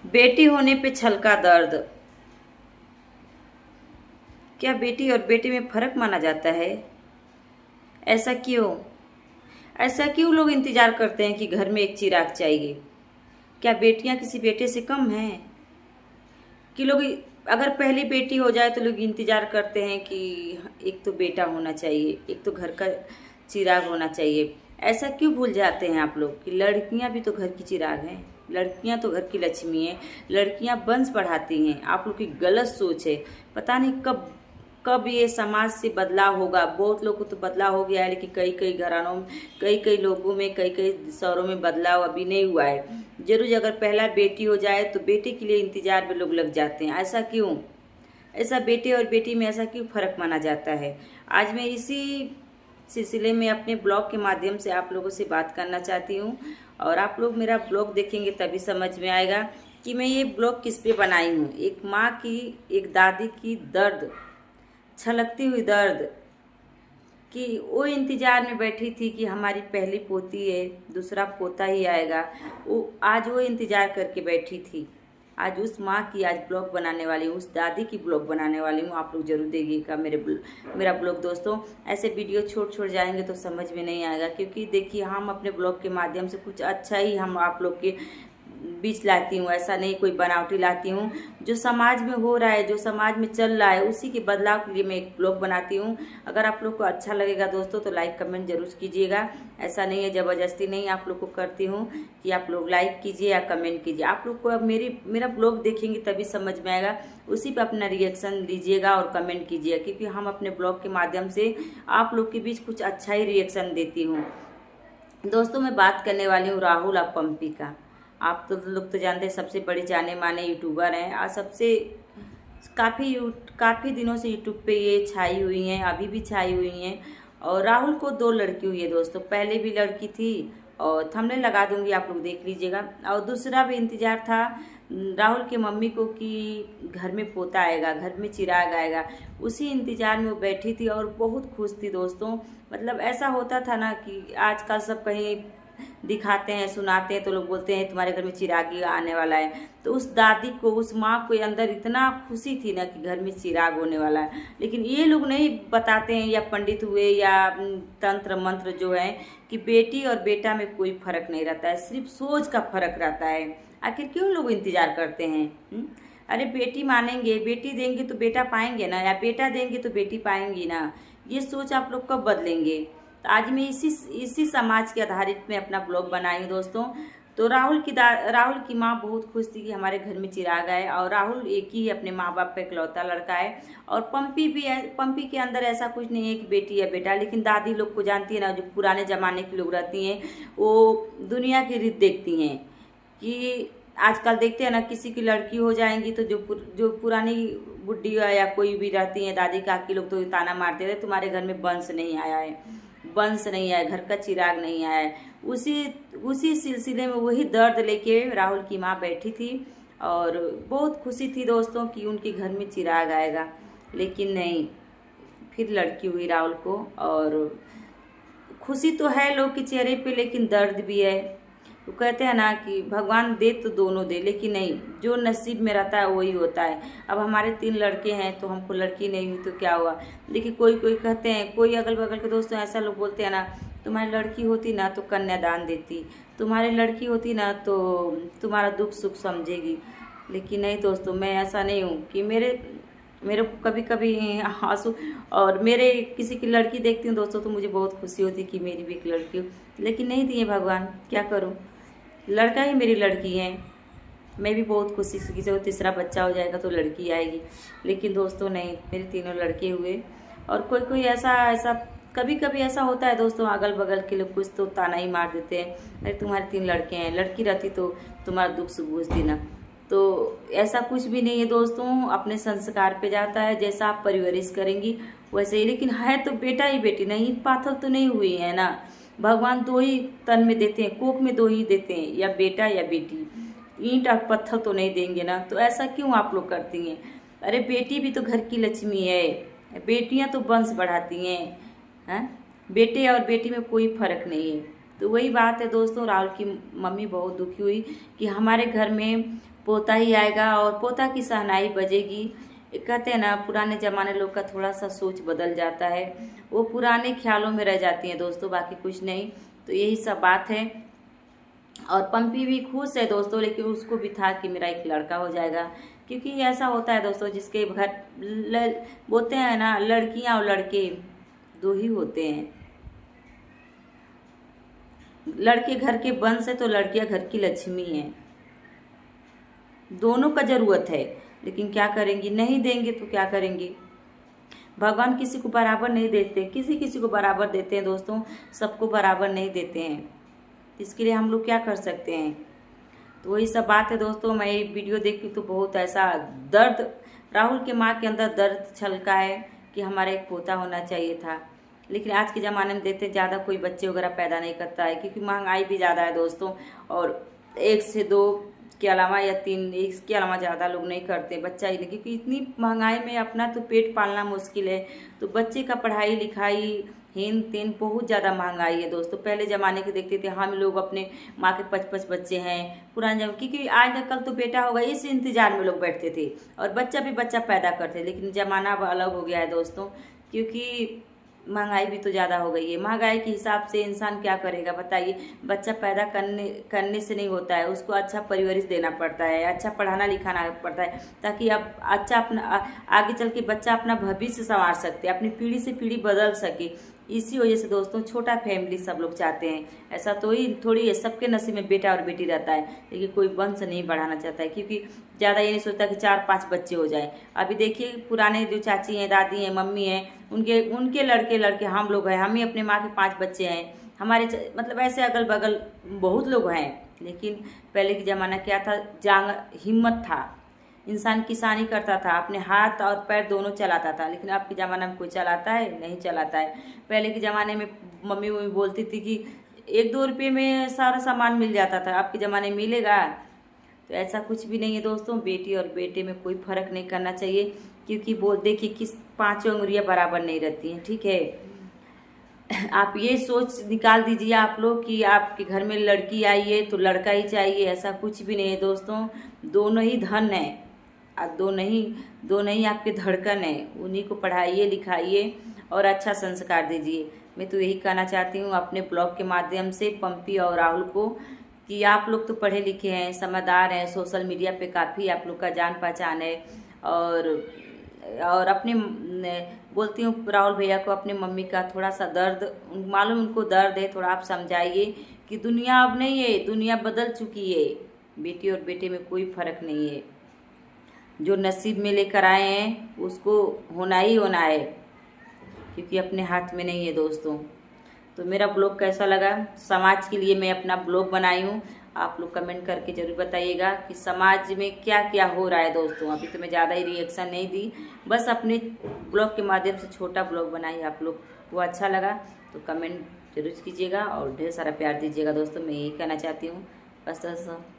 बेटी होने पे छलका दर्द। क्या बेटी और बेटे में फर्क माना जाता है? ऐसा क्यों? ऐसा क्यों लोग इंतजार करते हैं कि घर में एक चिराग चाहिए? क्या बेटियां किसी बेटे से कम हैं? कि लोग अगर पहली बेटी हो जाए तो लोग इंतजार करते हैं कि एक तो बेटा होना चाहिए, एक तो घर का चिराग होना चाहिए। ऐसा क्यों भूल जाते हैं आप लोग कि लड़कियां भी तो घर की चिराग हैं, लड़कियां तो घर की लक्ष्मी हैं, लड़कियां वंश बढ़ाती हैं। आप लोग की गलत सोच है। पता नहीं कब कब ये समाज से बदलाव होगा। बहुत लोग को तो बदलाव हो गया है, लेकिन कई कई घरानों में, कई कई लोगों में, कई कई शहरों में बदलाव अभी नहीं हुआ है। जरूर अगर पहला बेटी हो जाए तो बेटे के लिए इंतजार में लोग लग जाते हैं। ऐसा क्यों? ऐसा बेटे और बेटी में ऐसा क्यों फर्क माना जाता है? आज मैं इसी सिलसिले में अपने ब्लॉग के माध्यम से आप लोगों से बात करना चाहती हूँ। और आप लोग मेरा ब्लॉग देखेंगे तभी समझ में आएगा कि मैं ये ब्लॉग किस पे बनाई हूँ। एक माँ की, एक दादी की दर्द, छलकती हुई दर्द, कि वो इंतजार में बैठी थी कि हमारी पहली पोती है, दूसरा पोता ही आएगा। वो आज वो इंतजार करके बैठी थी। आज उस माँ की आज ब्लॉग बनाने वाली हूँ, उस दादी की ब्लॉग बनाने वाली हूँ। आप लोग जरूर देखिएगा मेरा ब्लॉग दोस्तों। ऐसे वीडियो छोड़ जाएंगे तो समझ में नहीं आएगा, क्योंकि देखिए हम अपने ब्लॉग के माध्यम से कुछ अच्छा ही हम आप लोग के बीच लाती हूँ। ऐसा नहीं कोई बनावटी लाती हूँ। जो समाज में हो रहा है, जो समाज में चल रहा है, उसी के बदलाव के लिए मैं एक ब्लॉग बनाती हूँ। अगर आप लोग को अच्छा लगेगा दोस्तों तो लाइक कमेंट जरूर कीजिएगा। ऐसा नहीं है, ज़बरदस्ती नहीं आप लोग को करती हूँ कि आप लोग लाइक कीजिए या कमेंट कीजिए। आप लोग को अब मेरा ब्लॉग देखेंगे तभी समझ में आएगा। उसी पर अपना रिएक्शन दीजिएगा और कमेंट कीजिएगा, क्योंकि हम अपने ब्लॉग के माध्यम से आप लोग के बीच कुछ अच्छा ही रिएक्शन देती हूँ। दोस्तों मैं बात करने वाली हूँ राहुल और पंपी का। आप तो लोग तो जानते हैं, सबसे बड़े जाने माने यूट्यूबर हैं और सबसे काफ़ी दिनों से यूट्यूब पे ये छाई हुई हैं, अभी भी छाई हुई हैं। और राहुल को 2 लड़की हुई है दोस्तों। पहले भी लड़की थी और थंबनेल लगा दूंगी, आप लोग देख लीजिएगा। और दूसरा भी इंतजार था राहुल की मम्मी को कि घर में पोता आएगा, घर में चिराग आएगा। उसी इंतजार में वो बैठी थी और बहुत खुश थी दोस्तों। मतलब ऐसा होता था ना कि आजकल सब कहीं दिखाते हैं, सुनाते हैं तो लोग बोलते हैं तुम्हारे घर में चिराग आने वाला है। तो उस दादी को, उस माँ को अंदर इतना खुशी थी ना कि घर में चिराग होने वाला है। लेकिन ये लोग नहीं बताते हैं, या पंडित हुए या तंत्र मंत्र जो है, कि बेटी और बेटा में कोई फर्क नहीं रहता है, सिर्फ सोच का फर्क रहता है। आखिर क्यों लोग इंतजार करते हैं? अरे बेटी मानेंगे, बेटी देंगे तो बेटा पाएंगे ना, या बेटा देंगे तो बेटी पाएंगी ना। ये सोच आप लोग कब बदलेंगे? तो आज मैं इसी समाज के आधारित में अपना ब्लॉग बनाई हूँ दोस्तों। तो राहुल की माँ बहुत खुश थी कि हमारे घर में चिराग आए। और राहुल एक ही अपने माँ बाप का इकलौता लड़का है। और पंपी भी है। पंपी के अंदर ऐसा कुछ नहीं है कि बेटी या बेटा, लेकिन दादी लोग को जानती है ना, जो पुराने जमाने की लोग रहती हैं, वो दुनिया की रीत देखती हैं। कि आजकल देखते हैं ना, किसी की लड़की हो जाएंगी तो जो पुरानी बुढ़ी या कोई भी रहती हैं, दादी काकी लोग, तो ताना मारते थे तुम्हारे घर में वंश नहीं आया है, वंश नहीं आया, घर का चिराग नहीं आया है। उसी सिलसिले में वही दर्द लेके राहुल की माँ बैठी थी और बहुत खुशी थी दोस्तों कि उनके घर में चिराग आएगा। लेकिन नहीं, फिर लड़की हुई राहुल को। और खुशी तो है लोग के चेहरे पे, लेकिन दर्द भी है। वो कहते हैं ना कि भगवान दे तो दोनों दे, लेकिन नहीं, जो नसीब में रहता है वही होता है। अब हमारे 3 लड़के हैं तो हमको लड़की नहीं हुई तो क्या हुआ? देखिए कोई कोई कहते हैं, कोई अगल बगल के दोस्तों ऐसा लोग बोलते हैं ना, तुम्हारी लड़की होती ना तो कन्यादान देती, तुम्हारी लड़की होती ना तो तुम्हारा दुख सुख समझेगी। लेकिन नहीं दोस्तों, मैं ऐसा नहीं हूँ कि मेरे को कभी कभी आंसू, और मेरे किसी की लड़की देखती हूँ दोस्तों तो मुझे बहुत खुशी होती है कि मेरी भी एक लड़की हो। लेकिन नहीं दिए भगवान, क्या करूँ? लड़का ही मेरी लड़की है। मैं भी बहुत खुशी से, किसी को तीसरा बच्चा हो जाएगा तो लड़की आएगी। लेकिन दोस्तों नहीं, मेरे तीनों लड़के हुए। और कोई कोई ऐसा ऐसा कभी कभी ऐसा होता है दोस्तों, अगल बगल के लोग कुछ तो ताना ही मार देते हैं, अरे तुम्हारे 3 लड़के हैं, लड़की रहती तो तुम्हारा दुख सुख बुझती ना। तो ऐसा कुछ भी नहीं है दोस्तों, अपने संस्कार पे जाता है, जैसा आप परवरिश करेंगी वैसे ही। लेकिन है तो बेटा ही बेटी, नहीं पाथर तो नहीं हुई है ना। भगवान 2 ही तन में देते हैं, कोख में 2 ही देते हैं, या बेटा या बेटी। ईंट और पत्थर तो नहीं देंगे ना। तो ऐसा क्यों आप लोग करती हैं? अरे बेटी भी तो घर की लक्ष्मी है, बेटियां तो वंश बढ़ाती हैं। बेटे और बेटी में कोई फर्क नहीं है। तो वही बात है दोस्तों, राहुल की मम्मी बहुत दुखी हुई कि हमारे घर में पोता ही आएगा और पोता की शहनाई बजेगी। कहते हैं ना, पुराने ज़माने लोग का थोड़ा सा सोच बदल जाता है, वो पुराने ख्यालों में रह जाती हैं दोस्तों, बाकी कुछ नहीं। तो यही सब बात है। और पंपी भी खुश है दोस्तों, लेकिन उसको भी था कि मेरा एक लड़का हो जाएगा, क्योंकि ऐसा होता है दोस्तों जिसके घर बोलते हैं ना, लड़कियां और लड़के दो ही होते हैं। लड़के घर के वंश है तो लड़कियां घर की लक्ष्मी हैं। दोनों का जरूरत है, लेकिन क्या करेंगी, नहीं देंगे तो क्या करेंगे। भगवान किसी को बराबर नहीं देते, किसी किसी को बराबर देते हैं दोस्तों, सबको बराबर नहीं देते हैं। इसके लिए हम लोग क्या कर सकते हैं। तो वही सब बात है दोस्तों। मैं ये वीडियो देखी तो बहुत ऐसा दर्द, राहुल के माँ के अंदर दर्द छलका है कि हमारा एक पोता होना चाहिए था। लेकिन आज के ज़माने में देखते ज़्यादा कोई बच्चे वगैरह पैदा नहीं करता है, क्योंकि महंगाई भी ज़्यादा है दोस्तों, और 1 से 2 के अलावा या 3, इसके अलावा ज़्यादा लोग नहीं करते बच्चा ही नहीं, क्योंकि इतनी महंगाई में अपना तो पेट पालना मुश्किल है, तो बच्चे का पढ़ाई लिखाई हेन तेन बहुत ज़्यादा महंगाई है दोस्तों। पहले ज़माने के देखते थे हम लोग, अपने माँ के 5-5 बच्चे हैं पुराने जमाने, क्योंकि आज न कल तो बेटा होगा इस इंतजार में लोग बैठते थे, और बच्चा भी बच्चा पैदा करते। लेकिन ज़माना अब अलग हो गया है दोस्तों, क्योंकि महंगाई भी तो ज़्यादा हो गई है। महंगाई के हिसाब से इंसान क्या करेगा बताइए। बच्चा पैदा करने से नहीं होता है, उसको अच्छा परवरिश देना पड़ता है, अच्छा पढ़ाना लिखाना पड़ता है, ताकि अब अच्छा अपना आगे चल के बच्चा अपना भविष्य संवार सकते, अपनी पीढ़ी से पीढ़ी बदल सके। इसी वजह से दोस्तों छोटा फैमिली सब लोग चाहते हैं। ऐसा तो ही थोड़ी है, सबके नसीब में बेटा और बेटी रहता है, लेकिन कोई वंश नहीं बढ़ाना चाहता है, क्योंकि ज़्यादा ये नहीं सोचता कि 4-5 बच्चे हो जाए। अभी देखिए पुराने जो चाची हैं, दादी हैं, मम्मी हैं, उनके लड़के हम लोग हैं, हम ही अपने माँ के 5 बच्चे हैं, हमारे मतलब ऐसे अगल बगल बहुत लोग हैं। लेकिन पहले के ज़माना क्या था, हिम्मत था, इंसान किसानी करता था, अपने हाथ और पैर दोनों चलाता था। लेकिन अब के ज़माने में कोई चलाता है, नहीं चलाता है। पहले के ज़माने में मम्मी बोलती थी कि 1-2 रुपये में सारा सामान मिल जाता था, अब के ज़माने में मिलेगा। तो ऐसा कुछ भी नहीं है दोस्तों, बेटी और बेटे में कोई फर्क नहीं करना चाहिए, क्योंकि देखिए किस 5 उंगलियां बराबर नहीं रहती हैं, ठीक है। आप ये सोच निकाल दीजिए आप लोग कि आपके घर में लड़की आई है तो लड़का ही चाहिए, ऐसा कुछ भी नहीं है दोस्तों। दोनों ही धन है, दो नहीं आपके धड़कन है, उन्हीं को पढ़ाइए लिखाइए और अच्छा संस्कार दीजिए। मैं तो यही कहना चाहती हूँ अपने ब्लॉग के माध्यम से पंपी और राहुल को, कि आप लोग तो पढ़े लिखे हैं, समझदार हैं, सोशल मीडिया पे काफ़ी आप लोग का जान पहचान है, और अपने बोलती हूँ राहुल भैया को, अपने मम्मी का थोड़ा सा दर्द मालूम, उनको दर्द है, थोड़ा आप समझाइए कि दुनिया अब नहीं है, दुनिया बदल चुकी है, बेटी और बेटे में कोई फर्क नहीं है। जो नसीब में लेकर आए हैं उसको होना ही होना है, क्योंकि अपने हाथ में नहीं है दोस्तों। तो मेरा ब्लॉग कैसा लगा, समाज के लिए मैं अपना ब्लॉग बनाई हूँ, आप लोग कमेंट करके जरूर बताइएगा कि समाज में क्या क्या हो रहा है दोस्तों। अभी तो मैं ज़्यादा ही रिएक्शन नहीं दी, बस अपने ब्लॉग के माध्यम से छोटा ब्लॉग बनाई, आप लोग को अच्छा लगा तो कमेंट जरूर कीजिएगा और ढेर सारा प्यार दीजिएगा दोस्तों। मैं यही कहना चाहती हूँ बस दोस्तों।